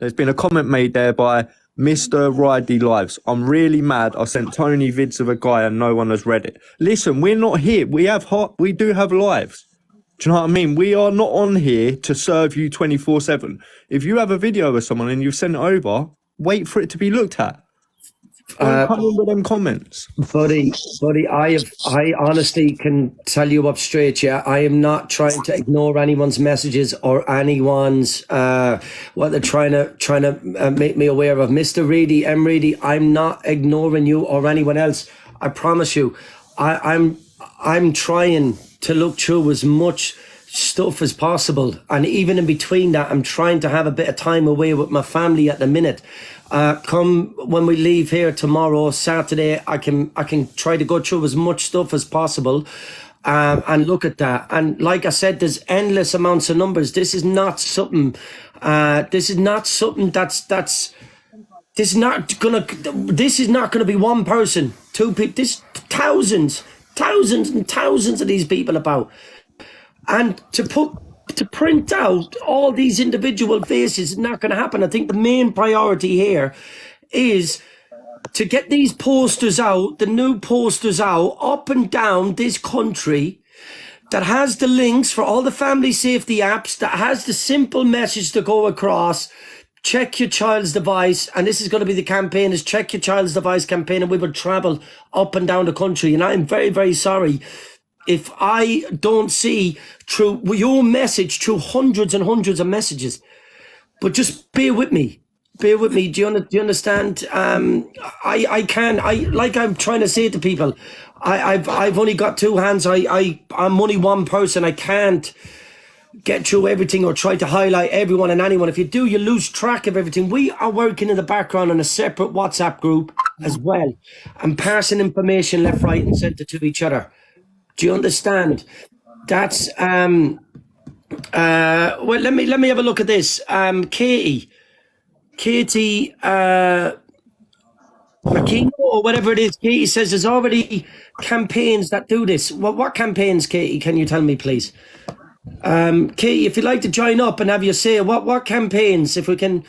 There's been a comment made there by Mr. Ridey Lives. I'm really mad. I sent Tony vids of a guy and no one has read it. Listen, we're not here. We do have lives. Do you know what I mean? We are not on here to serve you 24/7. If you have a video of someone and you've sent it over, wait for it to be looked at. Don't come in with them comments. Buddy, I honestly can tell you up straight, yeah, I am not trying to ignore anyone's messages or anyone's what they're trying to make me aware of. Mr. Reedy, M. Reedy, I'm not ignoring you or anyone else. I promise you, I'm trying to look through as much stuff as possible, and even in between that, I'm trying to have a bit of time away with my family at the minute. Come when we leave here tomorrow, Saturday, I can try to go through as much stuff as possible and look at that. And like I said, there's endless amounts of numbers. This is not something. This is not gonna be one person, two people. This thousands and thousands of these people about, and to print out all these individual faces is not going to happen. I think the main priority here is to get these posters out, the new posters out, up and down this country, that has the links for all the family safety apps, that has the simple message to go across. Check your child's device, and this is going to be the campaign, is Check Your Child's Device campaign, and we will travel up and down the country. And I'm very, very sorry if I don't see through your message, through hundreds and hundreds of messages. But just bear with me. Bear with me. Do you understand? I'm trying to say to people, I've only got two hands. I'm only one person. I can't get through everything or try to highlight everyone and anyone. If you do, you lose track of everything. We are working in the background on a separate WhatsApp group as well, and passing information left, right, and centre to each other. Do you understand? That's well, let me have a look at this. Katie McKean or whatever it is. Katie says there's already campaigns that do this. What campaigns, Katie? Can you tell me, please? Katie, if you'd like to join up and have your say, what campaigns? If we can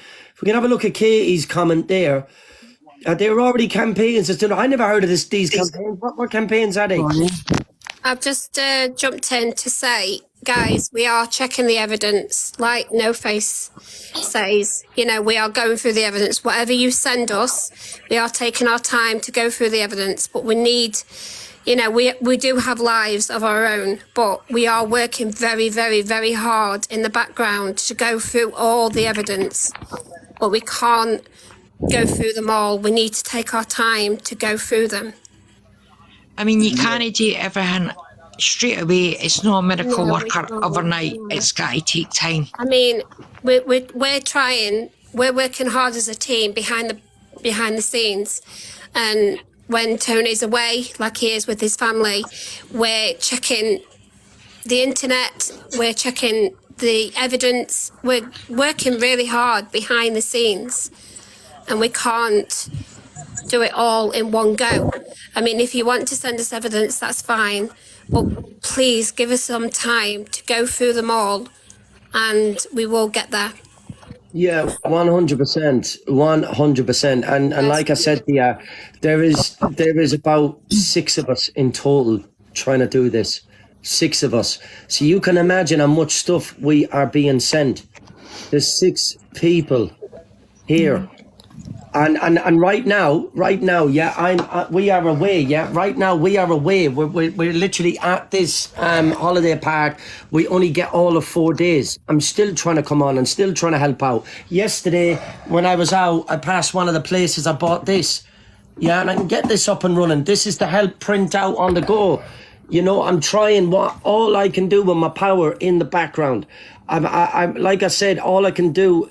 have a look at Katie's comment there. There are already campaigns. I never heard of these campaigns. What campaigns are they? I've just jumped in to say, guys, we are checking the evidence. Like No Face says, we are going through the evidence. Whatever you send us, we are taking our time to go through the evidence. But we need, we do have lives of our own, but we are working very, very, very hard in the background to go through all the evidence. But we can't go through them all. We need to take our time to go through them. I mean, you can't do everything straight away. It's not a miracle worker overnight. It's got to take time. I mean, we're trying. We're working hard as a team behind the scenes, and when Tony's away, like he is with his family, we're checking the internet. We're checking the evidence. We're working really hard behind the scenes, and we can't do it all in one go. I mean, if you want to send us evidence, that's fine, but please give us some time to go through them all, and we will get there. Yeah, 100%, 100%. And like I said, there is about 6 of us in total trying to do this. 6 of us. So you can imagine how much stuff we are being sent. There's 6 people here. And right now, yeah, we are away. Yeah, right now we are away. We're literally at this holiday park. We only get all of 4 days. I'm still trying to come on and still trying to help out. Yesterday, when I was out, I passed one of the places. I bought this. Yeah, and I can get this up and running. This is to help print out on the go. I'm trying all I can do with my power in the background. I'm like I said, all I can do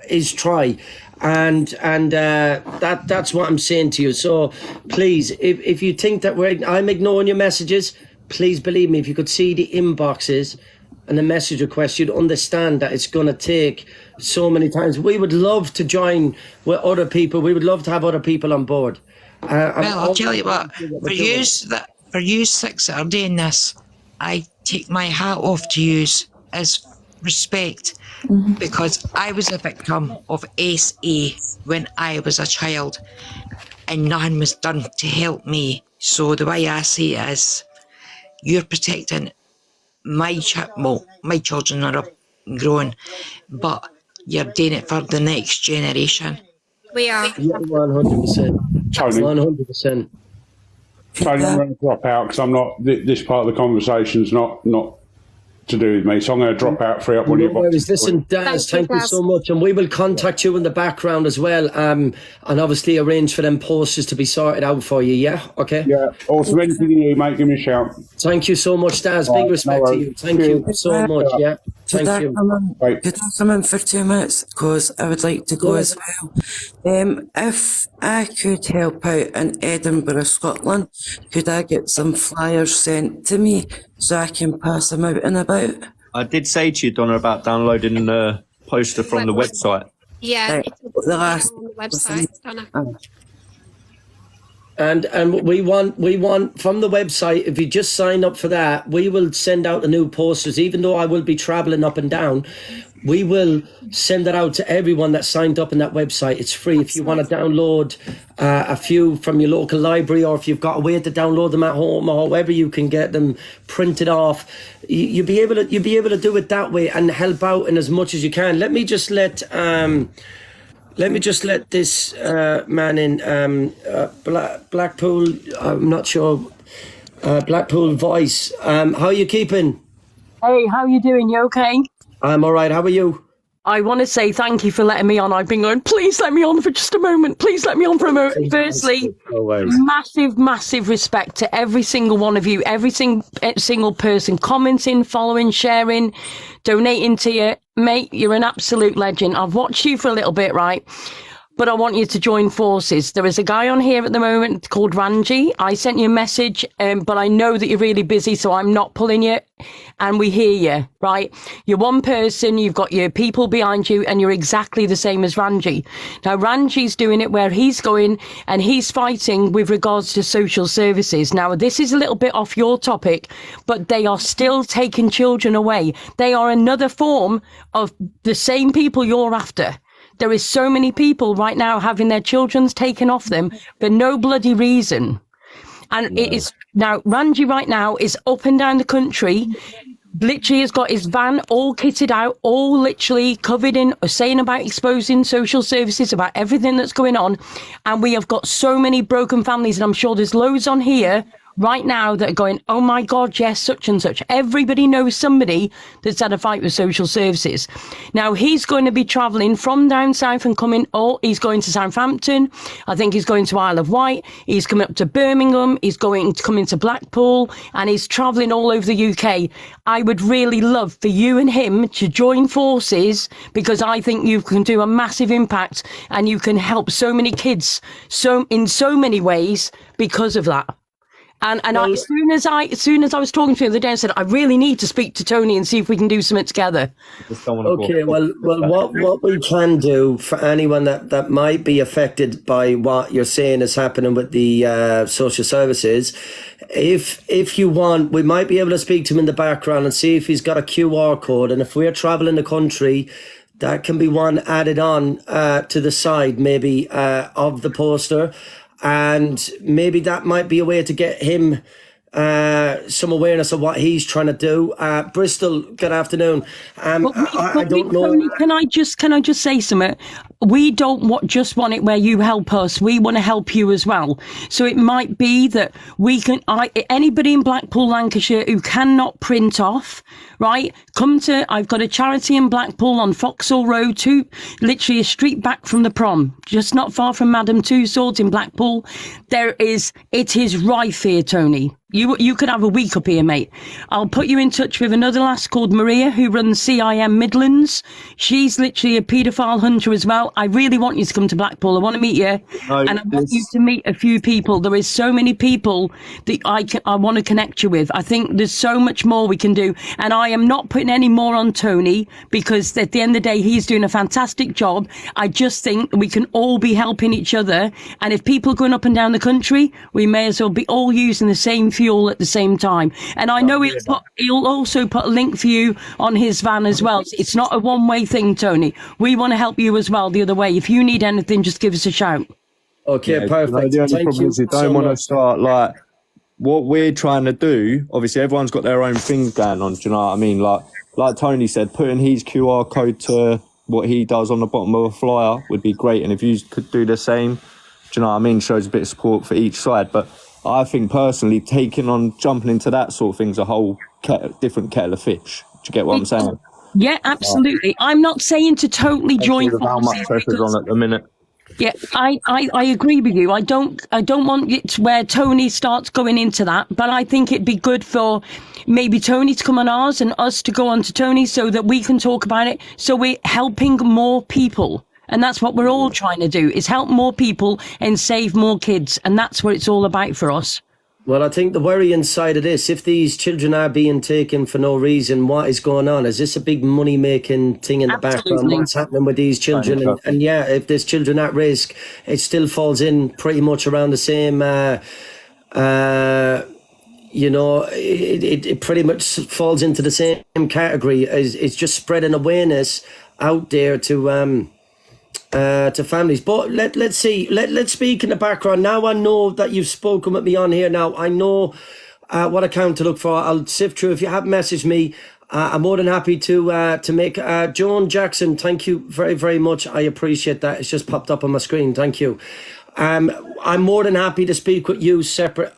is try. And that's what I'm saying to you. So please, if you think that I'm ignoring your messages, please believe me, if you could see the inboxes and the message requests, you'd understand that it's going to take so many times. We would love to join with other people. We would love to have other people on board. Well, I'll tell you what, for you 6 that are doing this, I take my hat off to you as respect. because I was a victim of SA when I was a child and nothing was done to help me. So the way I see it is, you're protecting my children are up and growing, but you're doing it for the next generation. We are. Yeah, 100%. Tony, 100%. Tony, I'm going to drop out because I'm not. This part of the conversation's not to do with me, so I'm going to drop out, free up one of your boxes. Listen, Daz, thank you so much, and we will contact you in the background as well, and obviously arrange for them posters to be sorted out for you. Yeah, okay. Yeah. Also, anything you need, mate, give me a shout. Thank you so much, Daz. Right, Big respect no to you. Thank you so much. Yeah, Could thank I you. come in? Right. Could I come in for 2 minutes? Because I would like to go as well. If I could help out in Edinburgh, Scotland, could I get some flyers sent to me so I can pass them out and about? I did say to you, Donna, about downloading the poster from the website. Yeah, Right, it's the last- on the website, Donna. And we want from the website, if you just sign up for that, we will send out the new posters. Even though I will be traveling up and down, we will send it out to everyone that signed up in that website. It's free. If you want to download a few from your local library, or if you've got a way to download them at home, or however you can get them printed off, you'll be able to do it that way and help out in as much as you can. Let me just let this man in, Blackpool. I'm not sure. Blackpool Voice. How are you keeping? Hey, how you doing? You okay? I'm all right. How are you? I want to say thank you for letting me on. I've been going, please let me on for just a moment. Please let me on for a moment. Firstly, massive respect to every single one of you, every single person commenting, following, sharing, donating to you. Mate, you're an absolute legend. I've watched you for a little bit, right? But I want you to join forces. There is a guy on here at the moment called Ranji. I sent you a message, but I know that you're really busy, so I'm not pulling you. And we hear you, right? You're one person, you've got your people behind you, and you're exactly the same as Ranji. Now, Ranji's doing it where he's going, and he's fighting with regards to social services. Now, this is a little bit off your topic, but they are still taking children away. They are another form of the same people you're after. There is so many people right now having their children's taken off them for no bloody reason. And it is now, Ranji right now is up and down the country, literally has got his van all kitted out, all literally covered in, saying about exposing social services, about everything that's going on. And we have got so many broken families, and I'm sure there's loads on here right now that are going, oh my God, yes, such and such. Everybody knows somebody that's had a fight with social services. Now, he's going to be travelling from down south and he's going to Southampton. I think he's going to Isle of Wight. He's coming up to Birmingham. He's going to come into Blackpool, and he's travelling all over the UK. I would really love for you and him to join forces, because I think you can do a massive impact and you can help so many kids in so many ways because of that. And as soon as I was talking to him the other day, I said, I really need to speak to Tony and see if we can do something together. Okay, well, what we can do for anyone that might be affected by what you're saying is happening with the social services, if you want, we might be able to speak to him in the background and see if he's got a QR code, and if we're traveling the country, that can be one added on to the side, maybe of the poster. And maybe that might be a way to get him some awareness of what he's trying to do. Bristol, good afternoon. I don't know. Tony, can I just say something? We don't just want it where you help us. We want to help you as well. So it might be that anybody in Blackpool, Lancashire who cannot print off, right? I've got a charity in Blackpool on Foxhall Road, literally a street back from the prom, just not far from Madame Tussauds in Blackpool. It is rife here, Tony. You could have a week up here, mate. I'll put you in touch with another lass called Maria who runs CIM Midlands. She's literally a paedophile hunter as well. I really want you to come to Blackpool. I want to meet you, and I want you to meet a few people. There is so many people that I want to connect you with. I think there's so much more we can do, and I am not putting any more on Tony, because at the end of the day, he's doing a fantastic job. I just think we can all be helping each other, and if people are going up and down the country, we may as well be all using the same fuel at the same time. And I know he'll also put a link for you on his van as well. It's not a one-way thing, Tony. We want to help you as well the other way. If you need anything, just give us a shout. Okay, Yeah, perfect. the only Thank problem you is you so don't want to much. start like what we're trying to do. Obviously, everyone's got their own things going on. Do you know what I mean? Like Tony said, putting his QR code to what he does on the bottom of a flyer would be great. And if you could do the same, do you know what I mean? Shows a bit of support for each side. But I think personally, jumping into that sort of thing's a whole different kettle of fish. Do you get what I'm saying? Yeah, absolutely. I'm not saying to totally join With how much forces pressure's because- on at the minute. Yeah, I agree with you. I don't want it to where Tony starts going into that, but I think it'd be good for maybe Tony to come on ours and us to go on to Tony so that we can talk about it. So we're helping more people. And that's what we're all trying to do, is help more people and save more kids. And that's what it's all about for us. Well, I think the worrying side of this, if these children are being taken for no reason, what is going on? Is this a big money-making thing in the background? Absolutely. What's happening with these children? And yeah, if there's children at risk, it still falls in pretty much around the same, it pretty much falls into the same category. It's just spreading awareness out there to families. But let's see. Let's speak in the background. Now I know that you've spoken with me on here. Now I know what account to look for. I'll sift through. If you have messaged me, I'm more than happy to make. Joan Jackson, thank you very, very much. I appreciate that. It's just popped up on my screen. Thank you. I'm more than happy to speak with you separate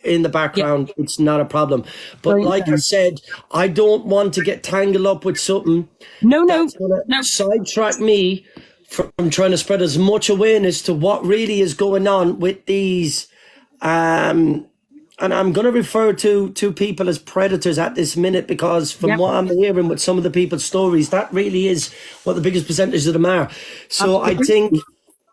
in the background. It's not a problem. But like I said, I don't want to get tangled up with something that's gonna sidetrack me from trying to spread as much awareness to what really is going on with these, and I'm going to refer to people as predators at this minute, because from what I'm hearing with some of the people's stories, that really is what the biggest percentage of them are. So I think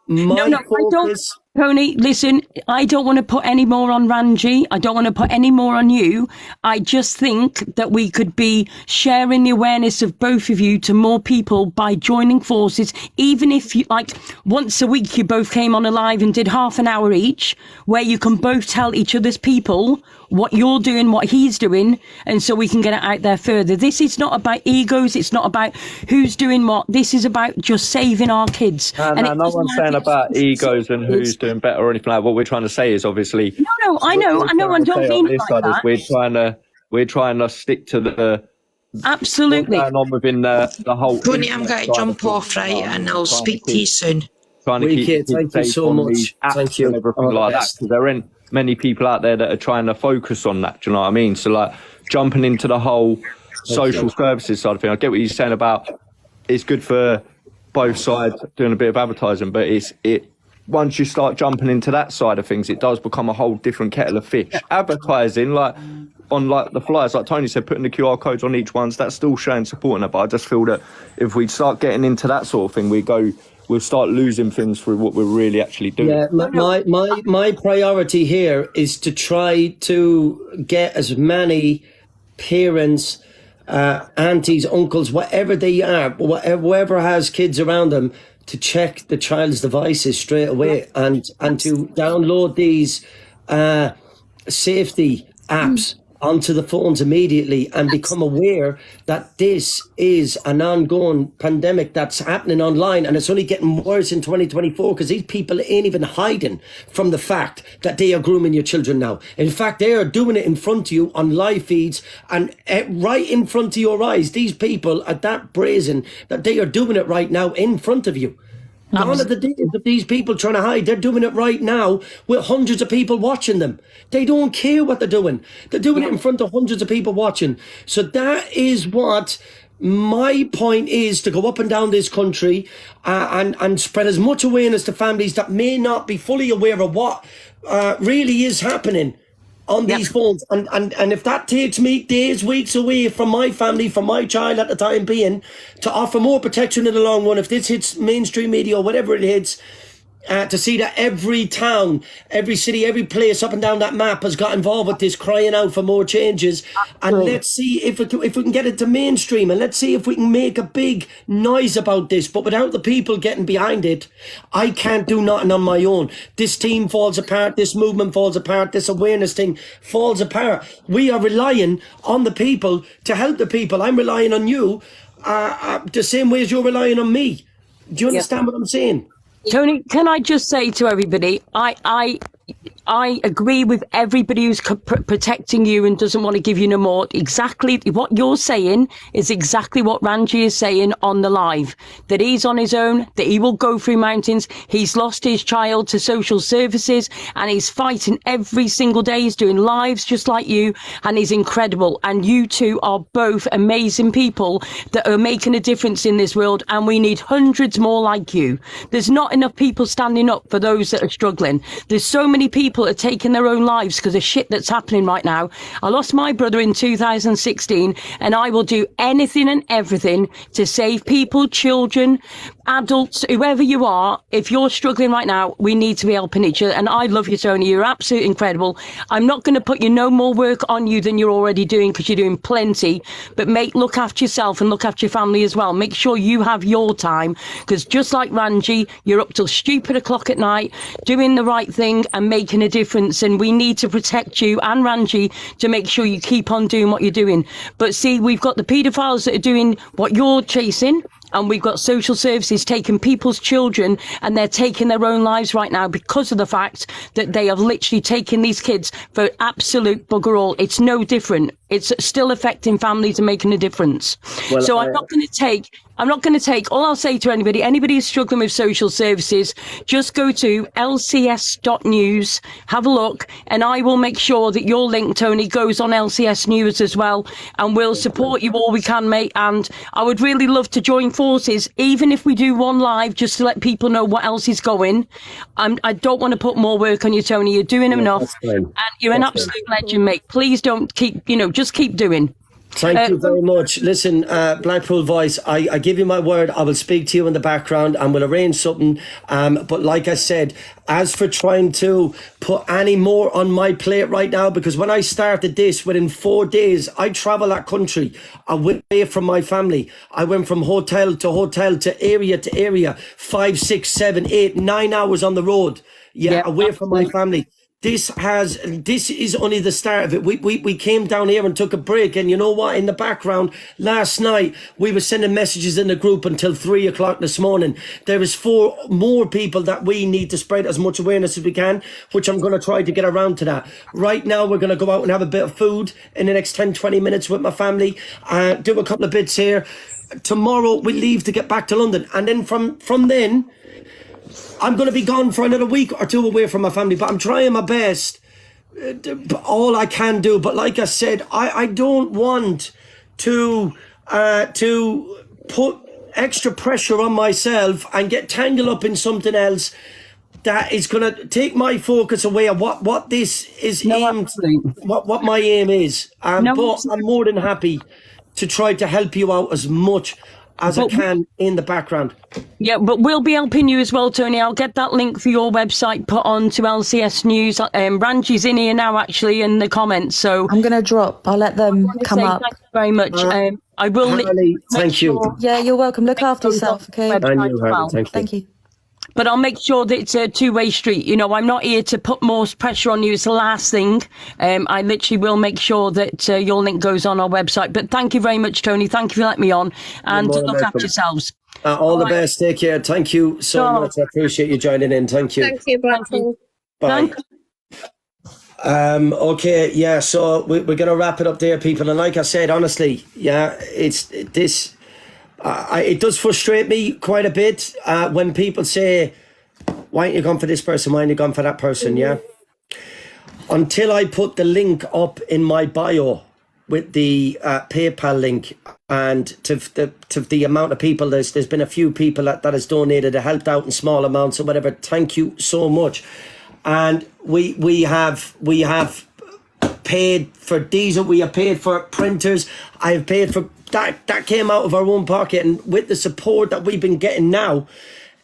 my focus... Tony, listen, I don't want to put any more on Ranji. I don't want to put any more on you. I just think that we could be sharing the awareness of both of you to more people by joining forces. Even if you, like, once a week you both came on a live and did half an hour each, where you can both tell each other's people what you're doing, what he's doing, and so we can get it out there further. This is not about egos. It's not about who's doing what. This is about just saving our kids. No one's saying about egos and who's doing better or anything like that. What we're trying to say is obviously. No, I know, and don't mean it like that. We're trying to stick to the. Absolutely. What's going on within the whole. Tony, I'm going to jump off, right, and I'll speak to you soon. Trying to keep thank you so much. Thank you. And everything like that. Because there ain't many people out there that are trying to focus on that. Do you know what I mean? So like jumping into the whole social services side of thing. I get what you're saying about it's good for both sides doing a bit of advertising, but it once you start jumping into that side of things, it does become a whole different kettle of fish. Advertising like on like the flyers, like Tony said, putting the QR codes on each one, that's still showing support in it. But I just feel that if we start getting into that sort of thing, we'll start losing things through what we're really actually doing. Yeah, my priority here is to try to get as many parents, aunties, uncles, whatever they are, whoever has kids around them, to check the child's devices straight away and to download these safety apps onto the phones immediately and become aware that this is an ongoing pandemic that's happening online, and it's only getting worse in 2024 because these people ain't even hiding from the fact that they are grooming your children now. In fact, they are doing it in front of you on live feeds and right in front of your eyes. These people are that brazen that they are doing it right now in front of you. None of the days of these people trying to hide. They're doing it right now with hundreds of people watching them. They don't care what they're doing. They're doing it in front of hundreds of people watching. So that is what my point is, to go up and down this country and spread as much awareness to families that may not be fully aware of what really is happening on these phones. And if that takes me days, weeks away from my family, from my child at the time being, to offer more protection in the long run, if this hits mainstream media or whatever it hits, to see that every town, every city, every place up and down that map has got involved with this, crying out for more changes. And let's see if we can get it to mainstream, and let's see if we can make a big noise about this. But without the people getting behind it, I can't do nothing on my own. This team falls apart, this movement falls apart, this awareness thing falls apart. We are relying on the people to help the people. I'm relying on you the same way as you're relying on me. Do you understand what I'm saying? Tony, can I just say to everybody, I agree with everybody who's protecting you and doesn't want to give you no more. Exactly what you're saying is exactly what Ranji is saying on the live, that he's on his own, that he will go through mountains. He's lost his child to social services and he's fighting every single day. He's doing lives just like you, and he's incredible. And you two are both amazing people that are making a difference in this world, and we need hundreds more like you. There's not enough people standing up for those that are struggling. There's so many people are taking their own lives because of shit that's happening right now. I lost my brother in 2016, and I will do anything and everything to save people, children, adults, whoever you are. If you're struggling right now, we need to be helping each other. And I love you, Tony. You're absolutely incredible. I'm not going to put you no more work on you than you're already doing, because you're doing plenty. But look after yourself and look after your family as well. Make sure you have your time, because just like Ranji, you're up till stupid o'clock at night doing the right thing and making a difference. And we need to protect you and Ranji to make sure you keep on doing what you're doing. But see, we've got the paedophiles that are doing what you're chasing, and we've got social services taking people's children, and they're taking their own lives right now because of the fact that they have literally taken these kids for absolute bugger all. It's no different. It's still affecting families and making a difference. Well, so I'm not going to take, all I'll say to anybody who's struggling with social services, just go to lcs.news, have a look, and I will make sure that your link, Tony, goes on LCS News as well, and we'll support you all we can, mate. And I would really love to join forces, even if we do one live, just to let people know what else is going. I don't want to put more work on you, Tony. You're doing enough, and you're an absolute legend, mate. Please don't just keep doing. Thank you very much. Listen, Blackpool Voice, I give you my word, I will speak to you in the background and we'll arrange something. But like I said, as for trying to put any more on my plate right now, because when I started this, within 4 days, I travel that country away from my family. I went from hotel to hotel to area, 5, 6, 7, 8, 9 hours on the road. Away from my family. This is only the start of it. We came down here and took a break, and you know what? In the background, last night we were sending messages in the group until 3 o'clock this morning. There is 4 more people that we need to spread as much awareness as we can, which I'm going to try to get around to that. Right now, we're going to go out and have a bit of food in the next 10-20 minutes with my family, do a couple of bits here. Tomorrow we leave to get back to London, and then from then, I'm going to be gone for another week or 2 away from my family, but I'm trying my best, all I can do. But like I said, I don't want to put extra pressure on myself and get tangled up in something else that is going to take my focus away of what this is what my aim is. But I'm more than happy to try to help you out as much as I can in the background. Yeah, but we'll be helping you as well, Tony. I'll get that link for your website put on to LCS News. Ranji's in here now, actually, in the comments. So I'm going to drop. I'll let them come up. Thank you very much. I will. Harley, thank you. Yeah, you're welcome. Look after yourself, okay? And you, Harley, thank you. But I'll make sure that it's a two-way street. You know, I'm not here to put more pressure on you. It's the last thing. I literally will make sure that your link goes on our website. But thank you very much, Tony. Thank you for letting me on. And look after yourselves. All the best. Take care. Thank you so much. I appreciate you joining in. Thank you. Thank you, Blackpool. Bye. Okay, yeah, so we're going to wrap it up there, people. And like I said, honestly, it does frustrate me quite a bit when people say, why aren't you gone for this person? Why aren't you gone for that person? Yeah. Until I put the link up in my bio with the PayPal link, and to the amount of people, there's been a few people that has donated or helped out in small amounts or whatever. Thank you so much. And we have paid for diesel. We have paid for printers. I have paid for that came out of our own pocket, and with the support that we've been getting now,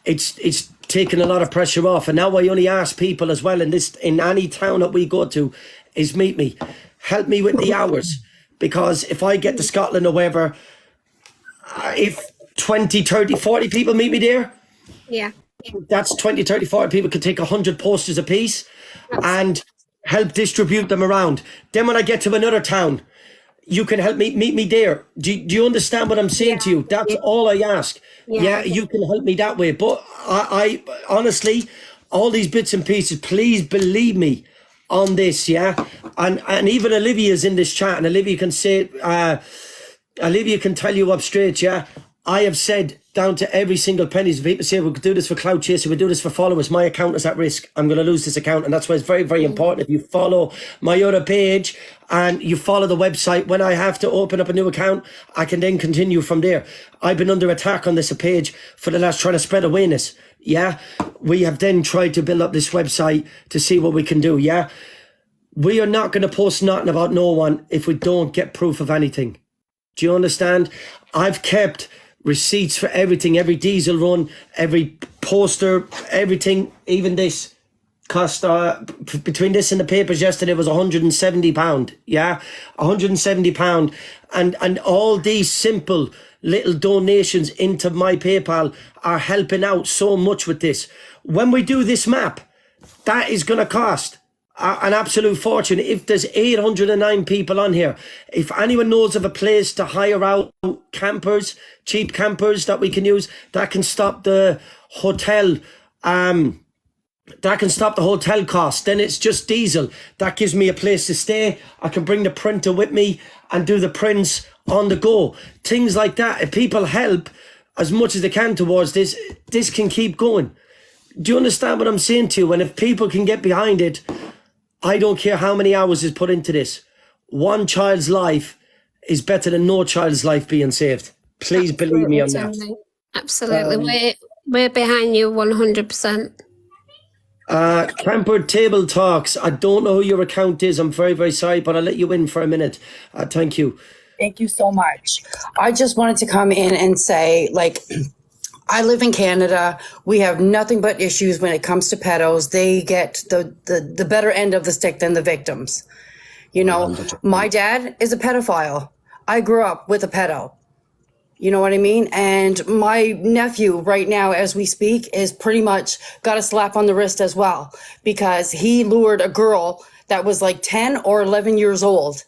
it's taken a lot of pressure off. And now I only ask people as well in any town that we go to is meet me, help me with the hours. Because if I get to Scotland or wherever, if 20, 30, 40 people meet me there, Yeah. that's 20, 30, 40 people could take 100 posters apiece and help distribute them around. Then when I get to another town, you can help me meet me there. Do you understand what I'm saying to you? That's all I ask. Yeah, you can help me that way. But I honestly, all these bits and pieces, please believe me on this, yeah? And even Olivia's in this chat, and Olivia can say, Olivia can tell you up straight, yeah? I have said down to every single penny. If people say we could do this for clout chasing, we do this for followers, my account is at risk. I'm going to lose this account. And that's why it's very, very important. If you follow my other page and you follow the website, when I have to open up a new account, I can then continue from there. I've been under attack on this page for the last, trying to spread awareness. Yeah. We have then tried to build up this website to see what we can do. Yeah. We are not going to post nothing about no one if we don't get proof of anything. Do you understand? I've kept receipts for everything, every diesel run, every poster, everything. Even this cost, between this and the papers yesterday, was £170. Yeah, £170. And all these simple little donations into my PayPal are helping out so much with this. When we do this map, that is going to cost an absolute fortune. If there's 809 people on here, if anyone knows of a place to hire out campers, cheap campers that we can use, that can stop the hotel, cost, then it's just diesel. That gives me a place to stay. I can bring the printer with me and do the prints on the go. Things like that. If people help as much as they can towards this, this can keep going. Do you understand what I'm saying to you? And if people can get behind it, I don't care how many hours is put into this. One child's life is better than no child's life being saved. Please believe me on that. Absolutely. We're behind you 100%. Camper Table Talks. I don't know who your account is. I'm very, very sorry, but I'll let you in for a minute. Thank you. Thank you so much. I just wanted to come in and say, like, I live in Canada. We have nothing but issues when it comes to pedos. They get the better end of the stick than the victims. You know, my dad is a pedophile. I grew up with a pedo. You know what I mean? And my nephew right now, as we speak, is pretty much got a slap on the wrist as well, because he lured a girl that was like 10 or 11 years old,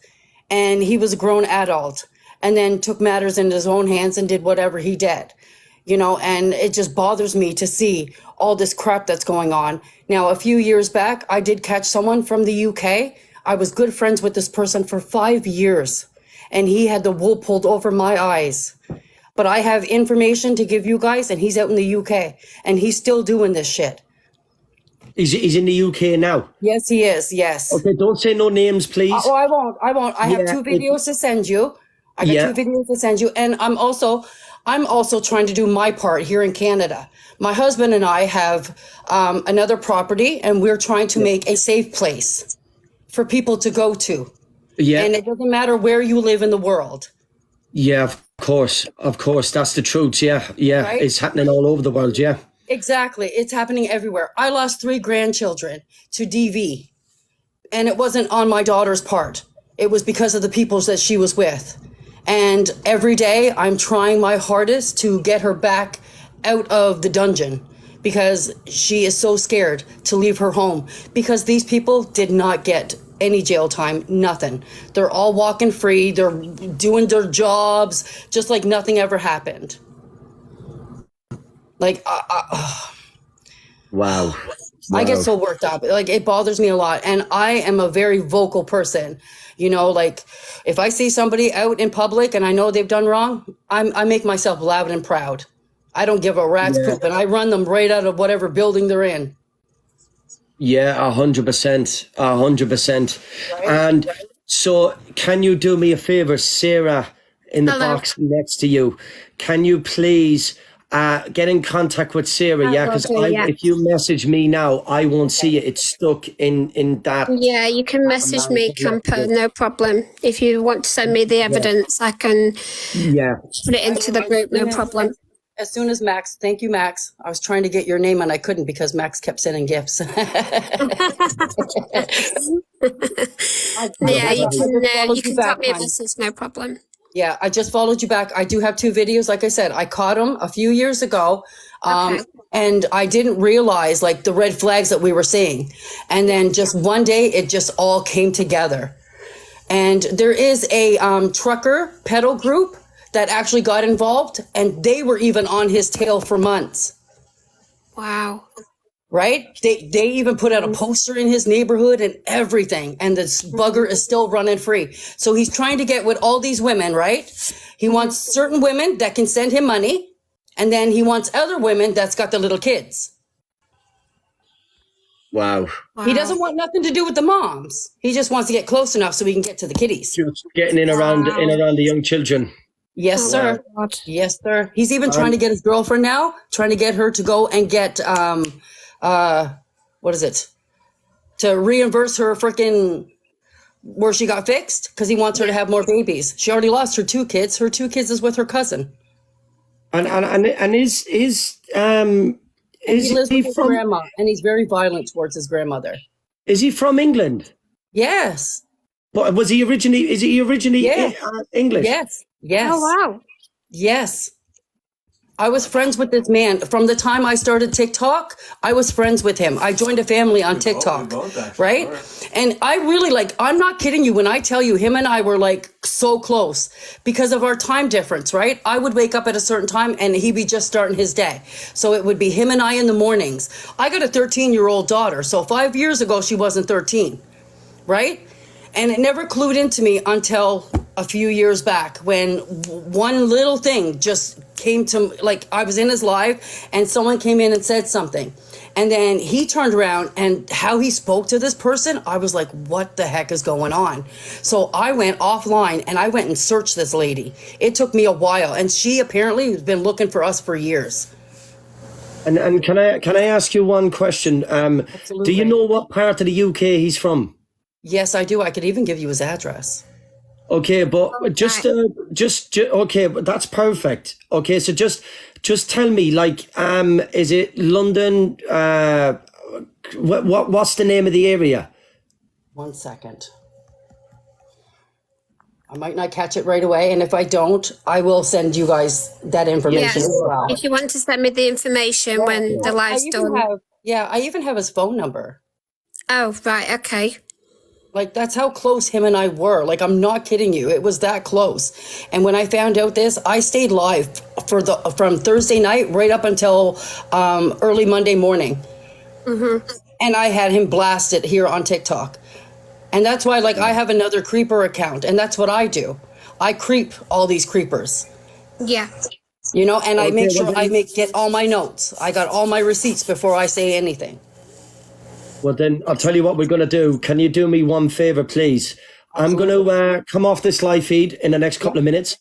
and he was a grown adult, and then took matters into his own hands and did whatever he did. You know, and it just bothers me to see all this crap that's going on. Now, a few years back, I did catch someone from the UK. I was good friends with this person for 5 years, and he had the wool pulled over my eyes. But I have information to give you guys, and he's out in the UK, and he's still doing this shit. He's in the UK now? Yes, he is, yes. Okay, don't say no names, please. Oh, I won't. I have 2 videos to send you. I got 2 videos to send you, and I'm also trying to do my part here in Canada. My husband and I have another property, and we're trying to make a safe place for people to go to. Yeah. And it doesn't matter where you live in the world. Yeah, of course. That's the truth. Yeah. Right? It's happening all over the world. Yeah. Exactly. It's happening everywhere. I lost 3 grandchildren to DV, and it wasn't on my daughter's part. It was because of the people that she was with. And every day I'm trying my hardest to get her back out of the dungeon, because she is so scared to leave her home, because these people did not get any jail time, nothing. They're all walking free. They're doing their jobs just like nothing ever happened. Like, wow. I get so worked up. Like, it bothers me a lot. And I am a very vocal person. You know, like, if I see somebody out in public and I know they've done wrong, I make myself loud and proud. I don't give a rat's poop, and I run them right out of whatever building they're in. Yeah, 100%. 100%. Right? And so, can you do me a favor, Sarah, in the box next to you? Can you please get in contact with Sarah? Yeah, because if you message me now, I won't see it. It's stuck in that. Yeah, you can message me, Campo, no problem. If you want to send me the evidence, I can put it into the group, no problem. As soon as Max, thank you, Max. I was trying to get your name and I couldn't because Max kept sending gifts. Yeah, you followed can you drop back, me a hon. message, no problem. Yeah, I just followed you back. I do have 2 videos. Like I said, I caught him a few years ago. Okay. And I didn't realize like the red flags that we were seeing. And then just one day, it just all came together. And there is a trucker pedal group that actually got involved, and they were even on his tail for months. Wow. Right? They even put out a poster in his neighborhood and everything. And this bugger is still running free. So he's trying to get with all these women, right? He wants certain women that can send him money. And then he wants other women that's got the little kids. Wow. He doesn't want nothing to do with the moms. He just wants to get close enough so he can get to the kiddies. Just getting in around the young children. Yes, sir. God. Yes, sir. He's even trying to get his girlfriend now, trying to get her to go and get what is it? To reimburse her freaking where she got fixed because he wants her to have more babies. She already lost her 2 kids. Her 2 kids is with her cousin. And is He lives he with his from grandma, and he's very violent towards his grandmother. is he from England? Yes. But is he originally Yeah. English? Yes. Yes. Oh, wow. Yes. I was friends with this man from the time I started TikTok. I was friends with him. I joined a family on TikTok, right? And I really I'm not kidding you when I tell you him and I were like so close because of our time difference, right? I would wake up at a certain time and he'd be just starting his day. So it would be him and I in the mornings. I got a 13-year-old daughter. So 5 years ago, she wasn't 13, right? And it never clued into me until a few years back when one little thing just came to, I was in his live and someone came in and said something. And then he turned around and how he spoke to this person, I was like, what the heck is going on? So I went offline and I went and searched this lady. It took me a while and she apparently has been looking for us for years. And can I ask you one question? Do you know what part of the UK he's from? Yes, I do. I could even give you his address. Okay, but just okay, but that's perfect. Okay, so just tell me, is it London? What's the name of the area? 1 second. I might not catch it right away, and if I don't, I will send you guys that information Yes. as well. If you want to send me the information when the live's done. I even have his phone number. Oh, right. Okay. That's how close him and I were. I'm not kidding you. It was that close. And when I found out this, I stayed live from Thursday night right up until early Monday morning. Mm-hmm. And I had him blasted here on TikTok. And that's why, I have another creeper account, and that's what I do. I creep all these creepers. Yeah. And I make sure get all my notes. I got all my receipts before I say anything. Well, then I'll tell you what we're going to do. Can you do me one favor, please? I'm going to come off this live feed in the next couple of minutes.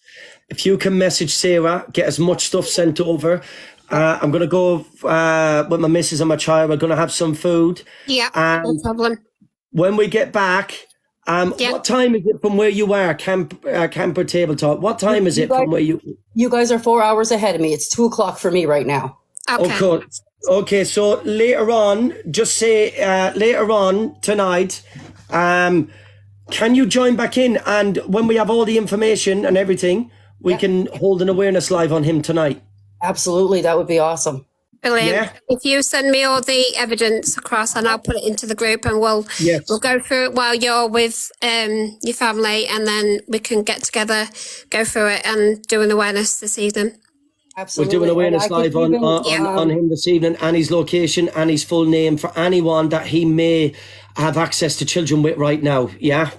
If you can message Sarah, get as much stuff sent over. I'm going to go with my missus and my child. We're going to have some food. Yeah, no problem. When we get back, what time is it from where you are, Camper Tabletop? What time is it from where you... You guys are 4 hours ahead of me. It's 2:00 for me right now. Okay. Of course. Okay, so later on, just say later on tonight, can you join back in? And when we have all the information and everything, we can hold an awareness live on him tonight. Absolutely, that would be awesome. Brilliant. Yeah. If you send me all the evidence across and I'll put it into the group and we'll go through it while you're with your family and then we can get together, go through it and do an awareness this evening. Absolutely. We're doing awareness live on him this evening and his location and his full name for anyone that he may have access to children with right now. Yeah.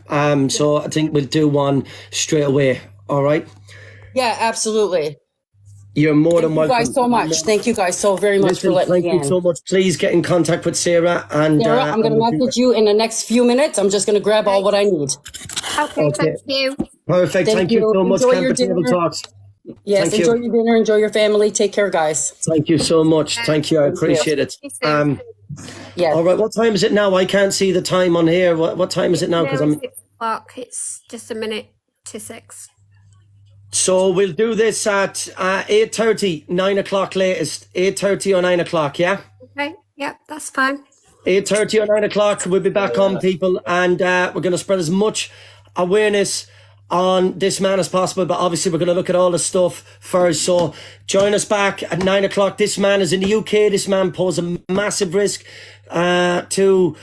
So I think we'll do one straight away. All right. Yeah, absolutely. You're more than welcome. Thank you guys so much. Thank you guys so very much for letting me in. Thank you so much. Please get in contact with Sarah. And Sarah, I'm going to message you in the next few minutes. I'm just going to grab all what I need. Okay, thank you. Perfect. Thank you so much, Camper Table Talks. Yes, enjoy your dinner. Enjoy your family. Take care, guys. Thank you so much. Thank you. I appreciate it. Yeah. All right. What time is it now? I can't see the time on here. What time is it now? Because I'm... 6 o'clock. It's just a minute to 6. So we'll do this at 8:30, 9 o'clock latest. 8:30 or 9 o'clock, yeah? Okay, yeah, that's fine. 8:30 or 9 o'clock, we'll be back on, people, and we're going to spread as much awareness on this man as possible, but obviously we're going to look at all the stuff first. So join us back at 9 o'clock. This man is in the UK. This man poses a massive risk to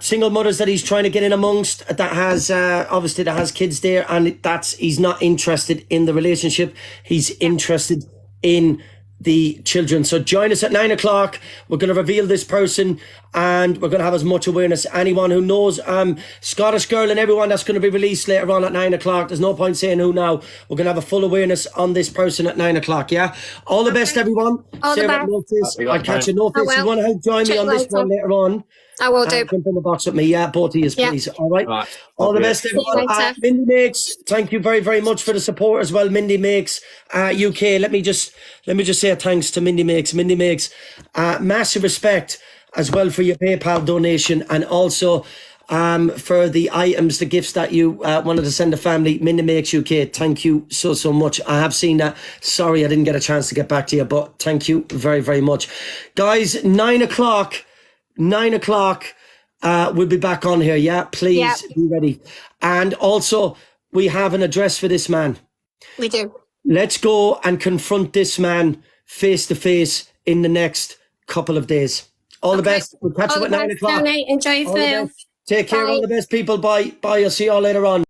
single mothers that he's trying to get in amongst, that has obviously that has kids there, and he's not interested in the relationship. He's interested in the children. So join us at 9 o'clock. We're going to reveal this person, and we're going to have as much awareness. Anyone who knows Scottish Girl and everyone that's going to be released later on at 9 o'clock, there's no point saying who now. We're going to have a full awareness on this person at 9 o'clock, yeah? All the best, everyone. All the Sarah, best. notice. I'll catch you. No, I if you will. want to help join me Check on this later. one later on, I will do. jump in the box with me, yeah, both of you, Yeah. please. All right. Right. All the Okay. best, See you everyone. later. Mindy Makes, thank you very, very much for the support as well. Mindy Makes UK. Let me just say a thanks to Mindy Makes. Mindy Makes, massive respect as well for your PayPal donation, and also for the items, the gifts that you wanted to send the family. Mindy Makes UK, thank you so much. I have seen that. Sorry I didn't get a chance to get back to you, but thank you very, very much. Guys, 9 o'clock, we'll be back on here, yeah? Please Yeah. be ready. And also, we have an address for this man. We do. Let's go and confront this man face to face in the next couple of days. All the Okay. best. We'll catch All you the at 9 best, o'clock. Tony. Enjoy your All the food. best. Take care. Bye. All the best, people. Bye. I'll see you all later on.